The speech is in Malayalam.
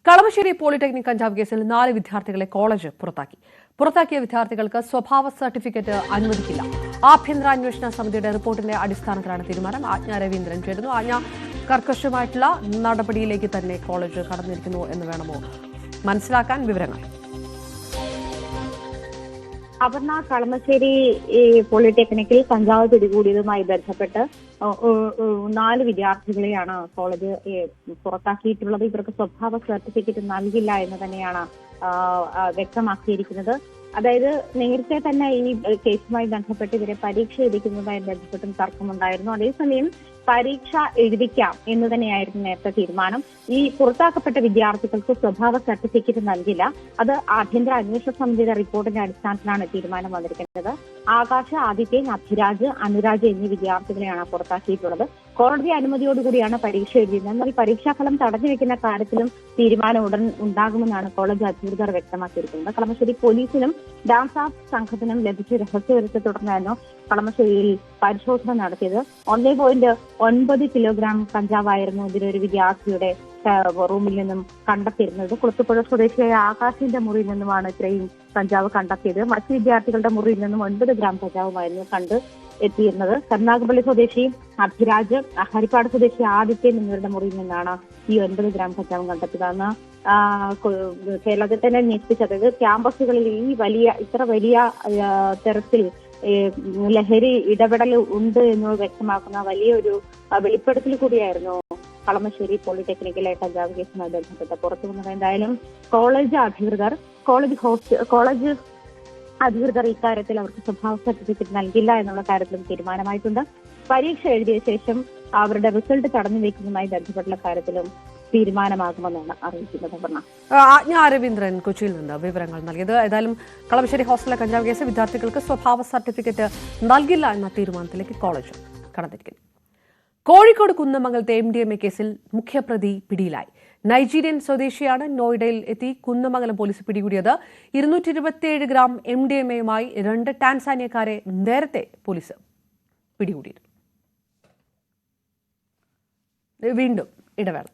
കളമശ്ശേരി പോളിടെക്നിക് കഞ്ചാവ് കേസിൽ 4 വിദ്യാർത്ഥികളെ കോളേജ് പുറത്താക്കിയ വിദ്യാർത്ഥികൾക്ക് സ്വഭാവ സർട്ടിഫിക്കറ്റ് അനുവദിക്കില്ല. ആഭ്യന്തര അന്വേഷണ സമിതിയുടെ റിപ്പോർട്ടിന്റെ അടിസ്ഥാനത്തിലാണ് തീരുമാനം. ആജ്ഞ രവീന്ദ്രൻ ചേരുന്നു. ആജ്ഞ, കർക്കശമായിട്ടുള്ള നടപടിയിലേക്ക് തന്നെ കോളേജ് കടന്നിരിക്കുന്നു എന്ന് വേണമോ മനസ്സിലാക്കാൻ? വിവരങ്ങൾ. അപർണ, കളമശ്ശേരി പോളിടെക്നിക്കിൽ കഞ്ചാവ് പിടികൂടിയതുമായി ബന്ധപ്പെട്ട് 4 വിദ്യാർത്ഥികളെയാണ് കോളേജ് പുറത്താക്കിയിട്ടുള്ളത്. ഇവർക്ക് സ്വഭാവ സർട്ടിഫിക്കറ്റ് നൽകില്ല എന്ന് തന്നെയാണ് വ്യക്തമാക്കിയിരിക്കുന്നത്. അതായത് നേരത്തെ തന്നെ ഈ കേസുമായി ബന്ധപ്പെട്ട് ഇവരെ പരീക്ഷ എഴുതിക്കുന്നതുമായി ബന്ധപ്പെട്ടും തർക്കമുണ്ടായിരുന്നു. അതേസമയം പരീക്ഷ എഴുതിക്കാം എന്ന് തന്നെയായിരുന്നു നേരത്തെ തീരുമാനം. ഈ പുറത്താക്കപ്പെട്ട വിദ്യാർത്ഥികൾക്ക് സ്വഭാവ സർട്ടിഫിക്കറ്റ് നൽകില്ല. അത് ആഭ്യന്തര അന്വേഷണ സമിതിയുടെ റിപ്പോർട്ടിന്റെ അടിസ്ഥാനത്തിലാണ് തീരുമാനം വന്നിരിക്കുന്നത്. ആകാശ്, ആദിത്യൻ, അഭിരാജ്, അനുരാജ് എന്നീ വിദ്യാർത്ഥികളെയാണ് പുറത്താക്കിയിട്ടുള്ളത്. കോടതി അനുമതിയോടുകൂടിയാണ് പരീക്ഷ എഴുതിയത്. എന്നാൽ പരീക്ഷാഫലം തടഞ്ഞു വെക്കുന്ന കാര്യത്തിലും തീരുമാനം ഉടൻ ഉണ്ടാകുമെന്നാണ് കോളേജ് അധികൃതർ വ്യക്തമാക്കിയിരിക്കുന്നത്. കളമശ്ശേരി പോലീസിനും ഡാൻസ് ആർട്ട് സംഘത്തിനും ലഭിച്ച രഹസ്യവിവരത്തെ തുടർന്നായിരുന്നു കളമശ്ശേരിയിൽ പരിശോധന നടത്തിയത്. 1.9 കിലോഗ്രാം കഞ്ചാവായിരുന്നു ഇതിലൊരു വിദ്യാർത്ഥിയുടെ റൂമിൽ നിന്നും കണ്ടെത്തിയിരുന്നത്. കുളത്തുപുഴ സ്വദേശിയായ ആകാശിന്റെ മുറിയിൽ നിന്നുമാണ് ഇത്രയും കഞ്ചാവ് കണ്ടെത്തിയത്. മറ്റു വിദ്യാർത്ഥികളുടെ മുറിയിൽ നിന്നും 9 ഗ്രാം കഞ്ചാവുമായിരുന്നു എത്തിയിരുന്നത്. കരുനാഗപ്പള്ളി സ്വദേശി അഭിരാജ്, ഹരിപ്പാട് സ്വദേശി ആദിത്യൻ എന്നിവരുടെ മുറിയിൽ നിന്നാണ് ഈ 9 ഗ്രാം കഞ്ചാവ് കണ്ടെത്തിയതെന്ന് കേരളത്തിൽ തന്നെ ഞെട്ടിച്ചത്. ക്യാമ്പസുകളിൽ ഇത്ര വലിയ തരത്തിൽ ലഹരി ഇടപെടൽ ഉണ്ട് എന്ന് വ്യക്തമാക്കുന്ന വലിയൊരു വെളിപ്പെടുത്തൽ കൂടിയായിരുന്നു കളമശ്ശേരി പോളിടെക്നിക്കിലെ കഞ്ചാവ് കേസുമായി ബന്ധപ്പെട്ട് പുറത്തു വന്നത്. എന്തായാലും കോളേജ് അധികൃതർ ഇക്കാര്യത്തിൽ അവർക്ക് സ്വഭാവ സർട്ടിഫിക്കറ്റ് നൽകില്ല എന്നുള്ള കാര്യത്തിലും തീരുമാനമായിട്ടുണ്ട്. പരീക്ഷ എഴുതിയ ശേഷം അവരുടെ റിസൾട്ട് തടഞ്ഞു വയ്ക്കുന്നതുമായി ബന്ധപ്പെട്ടുള്ള കാര്യത്തിലും തീരുമാനമാകുമെന്നാണ് അറിയിക്കുന്നത്. ആജ്ഞ രവീന്ദ്രൻ കൊച്ചിയിൽ നിന്ന് വിവരങ്ങൾ നൽകിയത്. ഏതായാലും കളമശ്ശേരി ഹോസ്റ്റലിലെ കഞ്ചാവ് കേസ് വിദ്യാർത്ഥികൾക്ക് സ്വഭാവ സർട്ടിഫിക്കറ്റ് നൽകില്ല എന്ന തീരുമാനത്തിലേക്ക് കോളേജ് കടന്നിരിക്കുന്നു. കോഴിക്കോട് കുന്നമംഗലത്തെ MDMA കേസിൽ മുഖ്യപ്രതി പിടിയിലായി. നൈജീരിയൻ സ്വദേശിയാണ് നോയിഡയിൽ എത്തി കുന്നമംഗലം പോലീസ് പിടികൂടിയത്. 227 ഗ്രാം MDMAയുമായി 2 ടാൻസാനിയക്കാരെ നേരത്തെ പോലീസ് പിടികൂടിയിരുന്നു. വീണ്ടും ഇടവേള.